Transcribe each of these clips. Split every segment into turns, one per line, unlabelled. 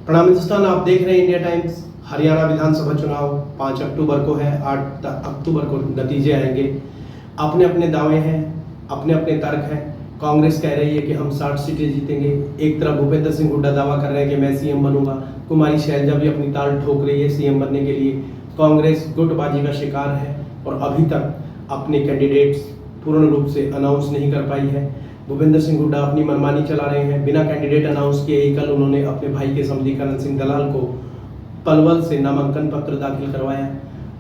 प्रणाम हिंदुस्तान, आप देख रहे हैं इंडिया टाइम्स। हरियाणा विधानसभा चुनाव 5 अक्टूबर को है। 8 अक्टूबर को नतीजे आएंगे। अपने अपने दावे हैं, अपने अपने तर्क हैं। कांग्रेस कह रही है कि हम 60 सीटें जीतेंगे। एक तरफ भूपेंद्र सिंह हुड्डा दावा कर रहे हैं कि मैं सीएम बनूंगा। कुमारी शैलजा भी अपनी ताल ठोक रही है सीएम बनने के लिए। कांग्रेस गुटबाजी का शिकार है और अभी तक अपने कैंडिडेट्स पूर्ण रूप से अनाउंस नहीं कर पाई है। भूपेंद्र सिंह हुड्डा अपनी मनमानी चला रहे हैं। बिना कैंडिडेट अनाउंस किए ही कल उन्होंने अपने भाई के समधीकरण सिंह दलाल को पलवल से नामांकन पत्र दाखिल करवाया।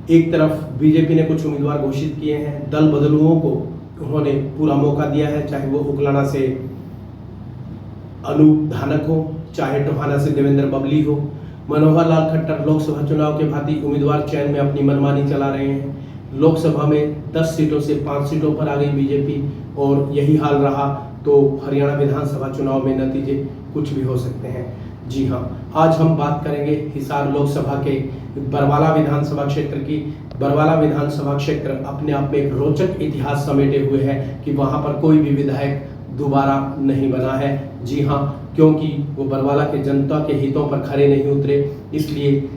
एक तरफ बीजेपी ने कुछ उम्मीदवार घोषित किए हैं। दल बदलुओं को उन्होंने पूरा मौका दिया है, चाहे वो उकलाना से अनूप धानक हो, चाहे टोहाना से देवेंद्र बबली हो। मनोहर लाल खट्टर लोकसभा चुनाव के भांति उम्मीदवार चयन में अपनी मनमानी चला रहे हैं। लोकसभा में 10 सीटों से 5 सीटों पर आ गई बीजेपी और यही हाल रहा तो हरियाणा विधानसभा चुनाव में नतीजे कुछ भी हो सकते हैं। जी हाँ, आज हम बात करेंगे हिसार लोकसभा के बरवाला विधानसभा क्षेत्र की। बरवाला विधानसभा क्षेत्र अपने आप में एक रोचक इतिहास समेटे हुए है कि वहां पर कोई भी विधायक दोबारा नहीं बना है। जी हाँ, क्योंकि वो बरवाला के जनता के हितों पर खरे नहीं उतरे, इसलिए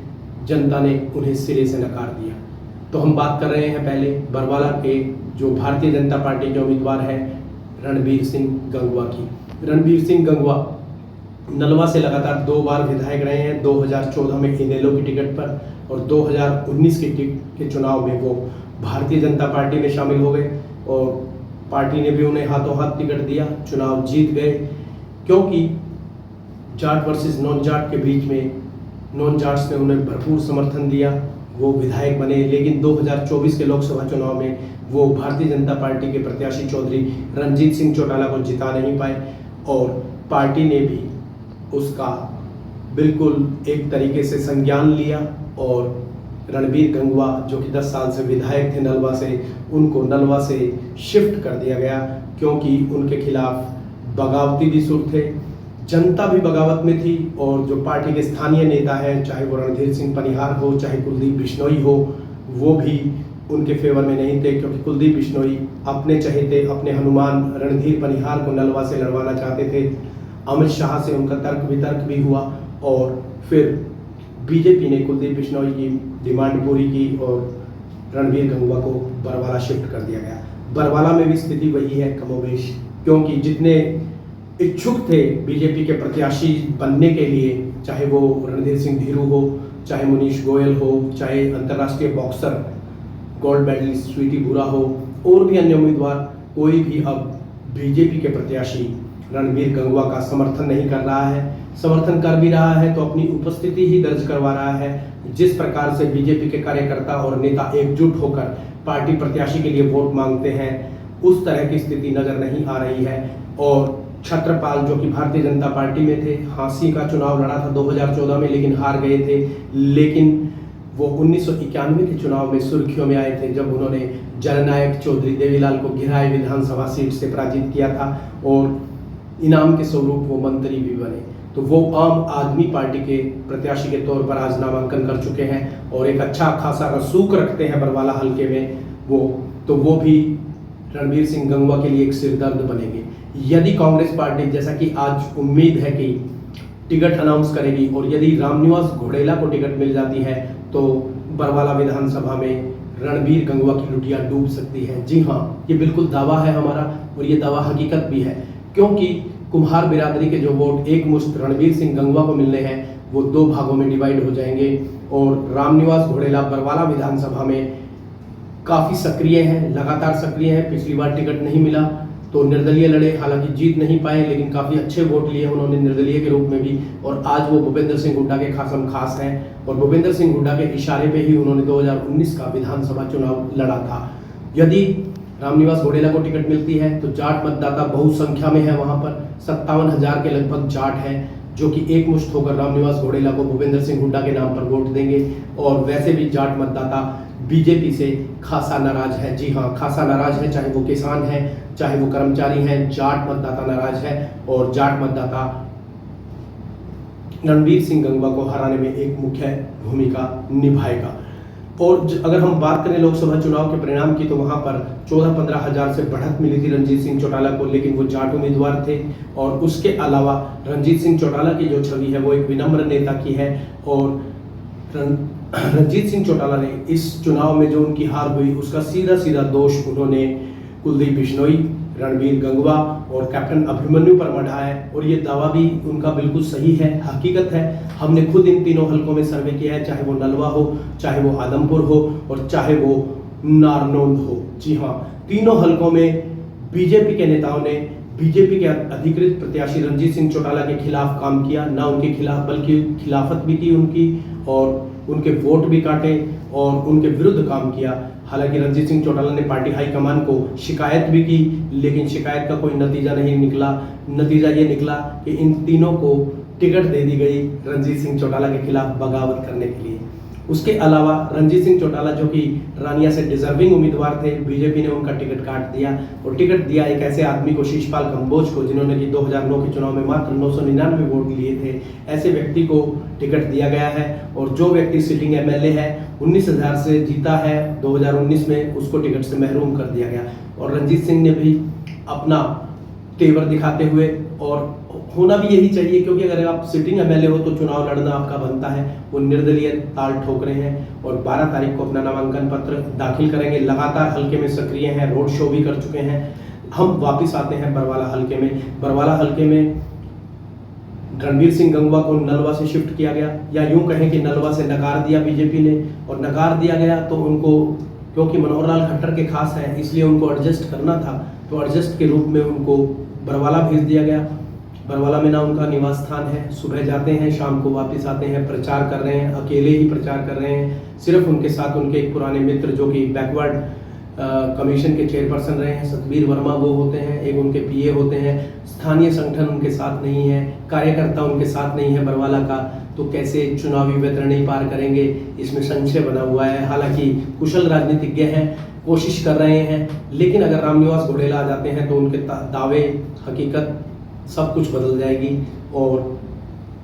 जनता ने उन्हें सिरे से नकार दिया। तो हम बात कर रहे हैं पहले बरवाला के जो भारतीय जनता पार्टी के उम्मीदवार हैं रणबीर सिंह गंगवा की। रणबीर सिंह गंगवा नलवा से लगातार 2 बार विधायक रहे हैं। 2014 में इनेलो की टिकट पर और 2019 के चुनाव में वो भारतीय जनता पार्टी में शामिल हो गए और पार्टी ने भी उन्हें हाथों हाथ टिकट दिया, चुनाव जीत गए। क्योंकि जाट वर्सेस नॉन जाट के बीच में नॉन जाट्स ने उन्हें भरपूर समर्थन दिया, वो विधायक बने। लेकिन 2024 के लोकसभा चुनाव में वो भारतीय जनता पार्टी के प्रत्याशी चौधरी रणजीत सिंह चौटाला को जिता नहीं पाए और पार्टी ने भी उसका बिल्कुल एक तरीके से संज्ञान लिया और रणबीर गंगवा जो कि 10 साल से विधायक थे नलवा से, उनको नलवा से शिफ्ट कर दिया गया क्योंकि उनके खिलाफ बगावती भी सुर थे। जनता भी बगावत में थी और जो पार्टी के स्थानीय नेता हैं, चाहे वो रणधीर सिंह पनिहार हो, चाहे कुलदीप बिश्नोई हो, वो भी उनके फेवर में नहीं थे क्योंकि कुलदीप बिश्नोई अपने चहेते अपने हनुमान रणधीर पनिहार को नलवा से लड़वाना चाहते थे। अमित शाह से उनका तर्क वितर्क भी हुआ और फिर बीजेपी ने कुलदीप बिश्नोई की डिमांड पूरी की और रणबीर गंगवा को बरवाला शिफ्ट कर दिया गया। बरवाला में भी स्थिति वही है कमोबेश, क्योंकि जितने इच्छुक थे बीजेपी के प्रत्याशी बनने के लिए, चाहे वो रणधीर सिंह धीरू हो, चाहे मुनीश गोयल हो, चाहे अंतर्राष्ट्रीय बॉक्सर गोल्ड मेडलिस्ट स्वीटी बुरा हो और भी अन्य उम्मीदवार, कोई भी अब बीजेपी के प्रत्याशी रणबीर गंगवा का समर्थन नहीं कर रहा है। समर्थन कर भी रहा है तो अपनी उपस्थिति ही दर्ज करवा रहा है। जिस प्रकार से बीजेपी के कार्यकर्ता और नेता एकजुट होकर पार्टी प्रत्याशी के लिए वोट मांगते हैं, उस तरह की स्थिति नजर नहीं आ रही है। और छत्रपाल जो कि भारतीय जनता पार्टी में थे, हाँसी का चुनाव लड़ा था 2014 में लेकिन हार गए थे। लेकिन वो 1991 के चुनाव में सुर्खियों में आए थे जब उन्होंने जननायक चौधरी देवीलाल को घिराए विधानसभा सीट से पराजित किया था और इनाम के स्वरूप वो मंत्री भी बने। तो वो आम आदमी पार्टी के प्रत्याशी के तौर पर आज नामांकन कर चुके हैं और एक अच्छा खासा रसूख रखते हैं बरवाला हल्के में वो भी रणबीर सिंह गंगवा के लिए एक सिरदर्द बनेंगे। यदि कांग्रेस पार्टी, जैसा कि आज उम्मीद है कि टिकट अनाउंस करेगी और यदि रामनिवास घोड़ेला को टिकट मिल जाती है तो बरवाला विधानसभा में रणबीर गंगवा की लुटिया डूब सकती है। जी हाँ, ये बिल्कुल दावा है हमारा और ये दावा हकीकत भी है, क्योंकि कुम्हार बिरादरी के जो वोट एक मुश्त रणबीर सिंह गंगवा को मिलने हैं वो 2 भागों में डिवाइड हो जाएंगे और रामनिवास घोड़ेला बरवाला विधानसभा में काफ़ी सक्रिय हैं, लगातार सक्रिय हैं। पिछली बार टिकट नहीं मिला तो निर्दलीय लड़े, हालांकि जीत नहीं पाए लेकिन काफ़ी अच्छे वोट लिए उन्होंने निर्दलीय के रूप में भी। और आज वो भूपेंद्र सिंह हुड्डा के खासम खास हैं और भूपेंद्र सिंह हुड्डा के इशारे पे ही उन्होंने 2019 का विधानसभा चुनाव लड़ा था। यदि रामनिवास घोड़ेला को टिकट मिलती है तो जाट मतदाता बहुसंख्या में है, वहां पर 57,000 के लगभग जाट हैं जो कि एक मुश्त होकर रामनिवास घोड़ेला को भूपेंद्र सिंह हुड्डा के नाम पर वोट देंगे। और वैसे भी जाट मतदाता बीजेपी से खासा नाराज है। जी हाँ, खासा नाराज है, चाहे वो किसान हैं, चाहे वो कर्मचारी हैं, जाट मतदाता नाराज है और जाट मतदाता रणबीर सिंह गंगवा को हराने में एक मुख्य भूमिका निभाएगा। और अगर हम बात करें लोकसभा चुनाव के परिणाम की, तो वहां पर 14-15 हजार से बढ़त मिली थी रणजीत सिंह चौटाला को, लेकिन वो जाट उम्मीदवार थे। और उसके अलावा रणजीत सिंह चौटाला की जो छवि है वो एक विनम्र नेता की है, और रणजीत सिंह चौटाला ने इस चुनाव में जो उनकी हार हुई उसका सीधा सीधा दोष उन्होंने कुलदीप बिश्नोई, रणबीर गंगवा और कैप्टन अभिमन्यु पर मढ़ा है। और ये दावा भी उनका बिल्कुल सही है, हकीकत है। हमने खुद इन तीनों हलकों में सर्वे किया है, चाहे वो नलवा हो, चाहे वो आदमपुर हो और चाहे वो नारनौंद हो। जी हाँ, तीनों हलकों में बीजेपी के नेताओं ने बीजेपी के अधिकृत प्रत्याशी रणजीत सिंह चौटाला के खिलाफ काम किया, ना उनके खिलाफ बल्कि खिलाफत भी की उनकी, और उनके वोट भी काटे और उनके विरुद्ध काम किया। हालांकि रणजीत सिंह चौटाला ने पार्टी हाईकमान को शिकायत भी की, लेकिन शिकायत का कोई नतीजा नहीं निकला। नतीजा ये निकला कि इन तीनों को टिकट दे दी गई रणजीत सिंह चौटाला के खिलाफ बगावत करने के लिए। उसके अलावा रणजीत सिंह चौटाला जो कि रानिया से डिजर्विंग उम्मीदवार थे, बीजेपी ने उनका टिकट काट दिया और टिकट दिया एक ऐसे आदमी को, शिषपाल कंबोज को, जिन्होंने कि 2009 के चुनाव में मात्र 999 वोट लिए थे। ऐसे व्यक्ति को टिकट दिया गया है, और जो व्यक्ति सिटिंग एमएलए है, 19,000 से जीता है 2019 में, उसको टिकट से महरूम कर दिया गया। और रणजीत सिंह ने भी अपना तेवर दिखाते हुए, और होना भी यही चाहिए, क्योंकि अगर आप सिटिंग एमएलए हो तो चुनाव लड़ना आपका बनता है, वो निर्दलीय ताल ठोक रहे हैं और 12 तारीख को अपना नामांकन पत्र दाखिल करेंगे। लगातार हल्के में सक्रिय हैं, रोड शो भी कर चुके हैं। हम वापस आते हैं बरवाला हल्के में। बरवाला हल्के में रणबीर सिंह गंगवा को नलवा से शिफ्ट किया गया, या यूं कहें कि नलवा से नकार दिया बीजेपी ने। और नकार दिया गया तो उनको, क्योंकि मनोहर लाल खट्टर के खास हैं, इसलिए उनको एडजस्ट करना था, तो एडजस्ट के रूप में उनको बरवाला भेज दिया गया। बरवाला में ना उनका निवास स्थान है, सुबह जाते हैं, शाम को वापस आते हैं, प्रचार कर रहे हैं, अकेले ही प्रचार कर रहे हैं। सिर्फ उनके साथ उनके एक पुराने मित्र जो कि बैकवर्ड कमीशन के चेयरपर्सन रहे हैं, सतबीर वर्मा, वो होते हैं, एक उनके पीए होते हैं। स्थानीय संगठन उनके साथ नहीं है, कार्यकर्ता उनके साथ नहीं है बरवाला का, तो कैसे चुनावी वितरणी पार करेंगे, इसमें संशय बना हुआ है। हालांकि कुशल राजनीतिज्ञ हैं, कोशिश कर रहे हैं, लेकिन अगर रामनिवास घोड़ेला आ जाते हैं तो उनके दावे, हकीकत सब कुछ बदल जाएगी और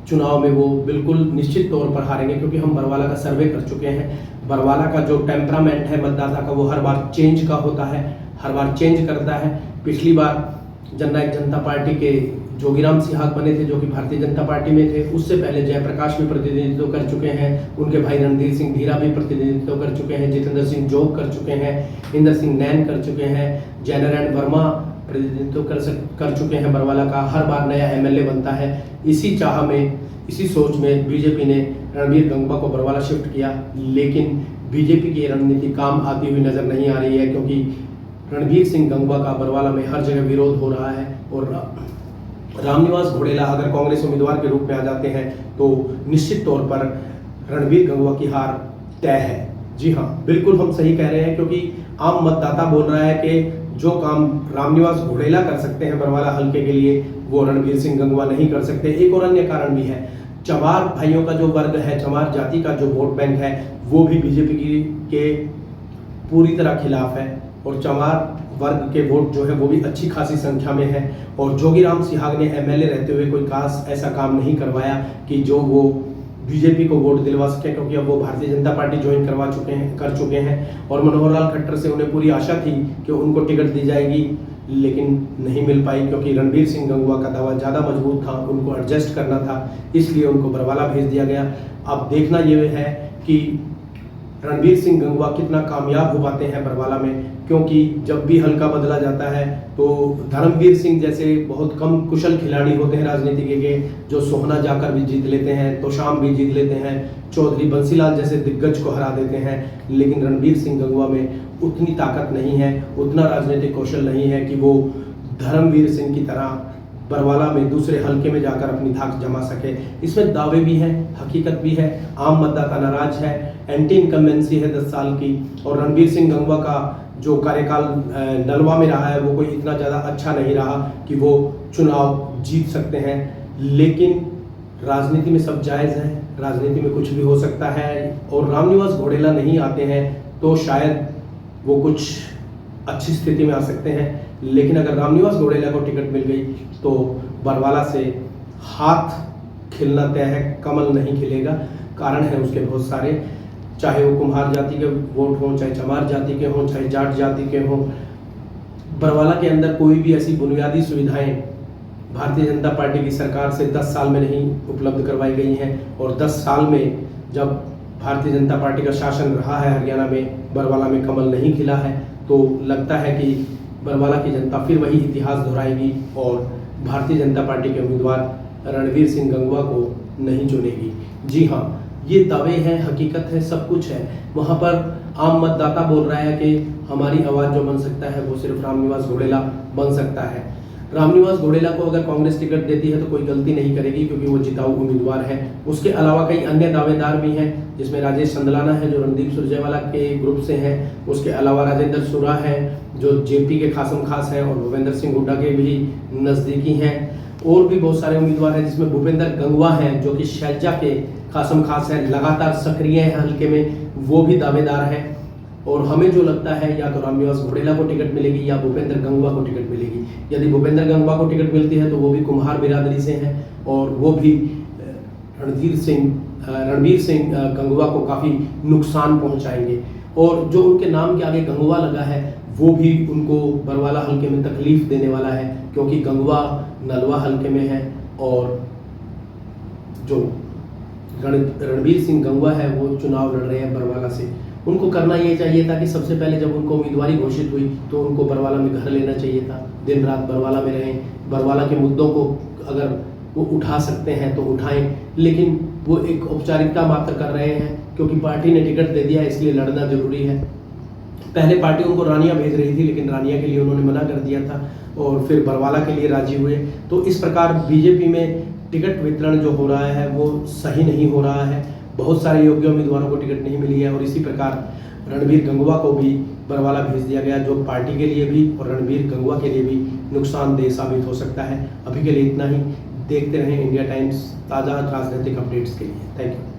चुनाव में वो बिल्कुल निश्चित तौर पर हारेंगे। क्योंकि हम बरवाला का सर्वे कर चुके हैं, बरवाला का जो टेम्परामेंट है मतदाता का, वो हर बार चेंज का होता है, हर बार चेंज करता है। पिछली बार जननायक जनता पार्टी के जोगीराम सिहाग बने थे, जो कि भारतीय जनता पार्टी में थे। उससे पहले जयप्रकाश भी प्रतिनिधित्व कर चुके हैं, उनके भाई रणधीर सिंह धीरा भी प्रतिनिधित्व कर चुके हैं, जितेंद्र सिंह जोग कर चुके हैं, इंदर सिंह नैन कर चुके हैं, जयनारायण वर्मा प्रतिनिधित्व कर चुके हैं बरवाला का। हर बार नया एमएलए बनता है। इसी चाह में, इसी सोच में बीजेपी ने रणबीर गंगवा को बरवाला शिफ्ट किया, लेकिन बीजेपी की रणनीति काम आती हुई नजर नहीं आ रही है, क्योंकि रणबीर सिंह गंगवा का बरवाला में हर जगह विरोध हो रहा है। और रामनिवास घोड़ेला अगर कांग्रेस उम्मीदवार के रूप में आ जाते हैं तो निश्चित तौर पर रणबीर गंगवा की हार तय है। जी हाँ, बिल्कुल हम सही कह रहे हैं, क्योंकि आम मतदाता बोल रहा है कि जो काम रामनिवास घोड़ेला कर सकते हैं बरवाला हल्के के लिए, वो रणबीर सिंह गंगवा नहीं कर सकते। एक और अन्य कारण भी है, चमार भाइयों का जो वर्ग है, चमार जाति का जो वोट बैंक है, वो भी बीजेपी के पूरी तरह खिलाफ है, और चमार वर्ग के वोट जो है वो भी अच्छी खासी संख्या में है। और जोगीराम सिहाग ने एमएलए रहते हुए कोई खास ऐसा काम नहीं करवाया कि जो वो बीजेपी को वोट दिलवा सके, क्योंकि अब वो भारतीय जनता पार्टी ज्वाइन कर चुके हैं। और मनोहर लाल खट्टर से उन्हें पूरी आशा थी कि उनको टिकट दी जाएगी, लेकिन नहीं मिल पाई, क्योंकि रणबीर सिंह गंगवा का दावा ज़्यादा मजबूत था, उनको एडजस्ट करना था, इसलिए उनको बरवाला भेज दिया गया। अब देखना ये है कि रणबीर सिंह गंगवा कितना कामयाब हो पाते हैं बरवाला में, क्योंकि जब भी हल्का बदला जाता है तो धर्मवीर सिंह जैसे बहुत कम कुशल खिलाड़ी होते हैं राजनीति के, जो सोहना जाकर भी जीत लेते हैं, तोशाम भी जीत लेते हैं, चौधरी बंसीलाल जैसे दिग्गज को हरा देते हैं, लेकिन रणबीर सिंह गंगवा में उतनी ताकत नहीं है, उतना राजनीतिक कौशल नहीं है कि वो धर्मवीर सिंह की तरह बरवाला में दूसरे हल्के में जाकर अपनी धाक जमा सके। इसमें दावे भी हैं, हकीकत भी है, आम मतदाता नाराज है, एंटी इनकम्बेंसी है 10 साल की, और रणबीर सिंह गंगवा का जो कार्यकाल नलवा में रहा है वो कोई इतना ज़्यादा अच्छा नहीं रहा कि वो चुनाव जीत सकते हैं। लेकिन राजनीति में सब जायज़ है, राजनीति में कुछ भी हो सकता है, और रामनिवास घोड़ेला नहीं आते हैं तो शायद वो कुछ अच्छी स्थिति में आ सकते हैं। लेकिन अगर रामनिवास घोड़ेला को टिकट मिल गई तो बरवाला से हाथ खिलना तय है, कमल नहीं खिलेगा। कारण है उसके बहुत सारे। चाहे वो कुम्हार जाति के वोट हों, चाहे चमार जाति के हों, चाहे जाट जाति के हों। बरवाला के अंदर कोई भी ऐसी बुनियादी सुविधाएं भारतीय जनता पार्टी की सरकार से 10 साल में नहीं उपलब्ध करवाई गई हैं, और 10 साल में जब भारतीय जनता पार्टी का शासन रहा है हरियाणा में, बरवाला में कमल नहीं खिला है, तो लगता है कि बरवाला की जनता फिर वही इतिहास दोहराएगी और भारतीय जनता पार्टी के उम्मीदवार रणवीर सिंह गंगवा को नहीं चुनेगी। जी हाँ, ये दावे हैं, हकीकत है, सब कुछ है। वहाँ पर आम मतदाता बोल रहा है कि हमारी आवाज़ जो बन सकता है वो सिर्फ रामनिवास घोडेला बन सकता है। रामनिवास घोडेला को अगर कांग्रेस टिकट देती है तो कोई गलती नहीं करेगी, क्योंकि वो जिताऊ उम्मीदवार है। उसके अलावा कई अन्य दावेदार भी हैं, जिसमें राजेश चंदलाना है जो रणदीप सुरजेवाला के ग्रुप से हैं। उसके अलावा राजेंद्र सुरा है जो जेपी के खासम खास हैं और भूपेंद्र सिंह हुड्डा के भी नज़दीकी हैं। और भी बहुत सारे उम्मीदवार हैं, जिसमें भूपेंद्र गंगवा हैं जो कि शैलजा के खासम खास हैं, लगातार सक्रिय हैं हल्के में, वो भी दावेदार हैं। और हमें जो लगता है या तो रामनिवास घोडेला को टिकट मिलेगी या भूपेंद्र गंगवा को टिकट मिलेगी। यदि भूपेंद्र गंगवा को टिकट मिलती है तो वो भी कुम्हार बिरादरी से हैं और वो भी रणवीर सिंह गंगवा को काफ़ी नुकसान पहुंचाएंगे। और जो उनके नाम के आगे गंगवा लगा है वो भी उनको बरवाला हल्के में तकलीफ देने वाला है, क्योंकि गंगवा नलवा हल्के में है और जो रणवीर सिंह गंगवा है वो चुनाव लड़ रहे हैं बरवाला से। उनको करना ये चाहिए था कि सबसे पहले जब उनको उम्मीदवारी घोषित हुई तो उनको बरवाला में घर लेना चाहिए था, दिन रात बरवाला में रहें, बरवाला के मुद्दों को अगर वो उठा सकते हैं तो उठाएं। लेकिन वो एक औपचारिकता मात्र कर रहे हैं, क्योंकि पार्टी ने टिकट दे दिया इसलिए लड़ना जरूरी है। पहले पार्टी उनको रानिया भेज रही थी, लेकिन रानिया के लिए उन्होंने मना कर दिया था और फिर बरवाला के लिए राजी हुए। तो इस प्रकार बीजेपी में टिकट वितरण जो हो रहा है वो सही नहीं हो रहा है। बहुत सारे योग्य उम्मीदवारों को टिकट नहीं मिली है और इसी प्रकार रणवीर गंगवा को भी बरवाला भेज दिया गया, जो पार्टी के लिए भी और रणवीर गंगवा के लिए भी नुकसानदेह साबित हो सकता है। अभी के लिए इतना ही। देखते रहें इंडिया टाइम्स ताज़ा राजनीतिक अपडेट्स के लिए। Thank you.